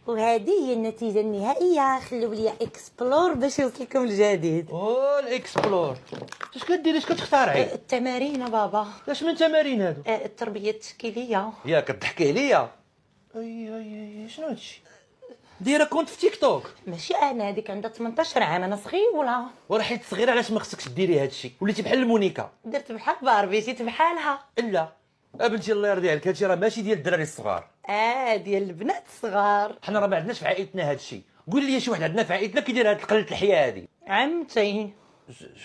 وهذه هي النتيجه النهائيه. خلوا لي اكسبلور باش يوصلكم الجديد. الاكسبلور اش كديري؟ اش كتخترعي؟ التمارين بابا. اش من تمارين هادو؟ التربيه التشكيليه. يا كتضحكي عليا؟ اي شنو هادشي؟ دايره كونت في تيك توك؟ ماشي انا، هذيك عندها 18 عام، انا صغيره. وراه حيت صغيره علاش ما خصكش ديري هادشي؟ وليتي بحال المونيكا. درت بحال باربي، جيت بحالها. لا بنتي الله يرضي عليك، هادشي راه ماشي ديال الدراري الصغار. ديال البنات الصغار. حنا راه ما عندناش في عائلتنا هادشي. قول لي شي واحد عندنا في عائلتنا كيدير هاد قله الحياه هادي. عمتي.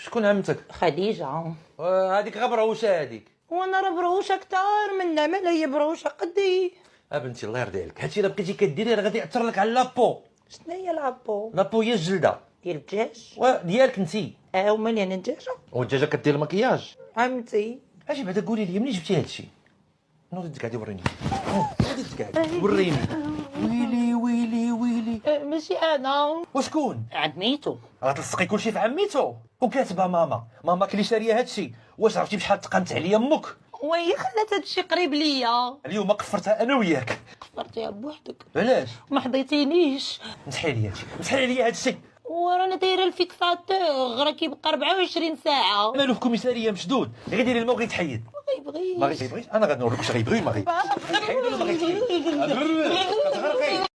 شكون عمتك؟ خديجه. هذيك غير بروشه هذيك. وانا راه بروشه كتار منها، مال هي بروشه قدي. بنتي الله يرضي عليك، هادشي راه بقيتي كديري راه غادي ياثر لك على لابو. شنو هي لابو؟ لابو هي الجلده ديال الدجاج. ديالك انتي. ومالي انا الدجاجه. والدجاجه كدير المكياج. عمتي. اجي بعدا قولي لي منين جبتي هادشي؟ نوضي تقعدي وريني. نوضي تقعدي وريني. ويلي ويلي ويلي. ماشي انا. وشكون؟ عميتو. غتلصقي كلشي في عميتو وكاتبه ماما كلي شاريه هادشي. واش عرفتي بشحال تقنت عليا امك؟ وهي خلات هادشي قريب ليا. اليوم قفرتها انا وياك. قفرتيها بوحدك. علاش؟ ما حضيتينيش. مسحي لي هادشي، مسحي لي هادشي. ورانا دايره الفيكساتور، راه كيبقى 24 ساعه. مالو في كوميساريه مشدود، غير ديري الماء وغيتحيد. ما غيبغيش. ما غيبغيش، انا غنوريك واش غيبغي ما غيبغيش.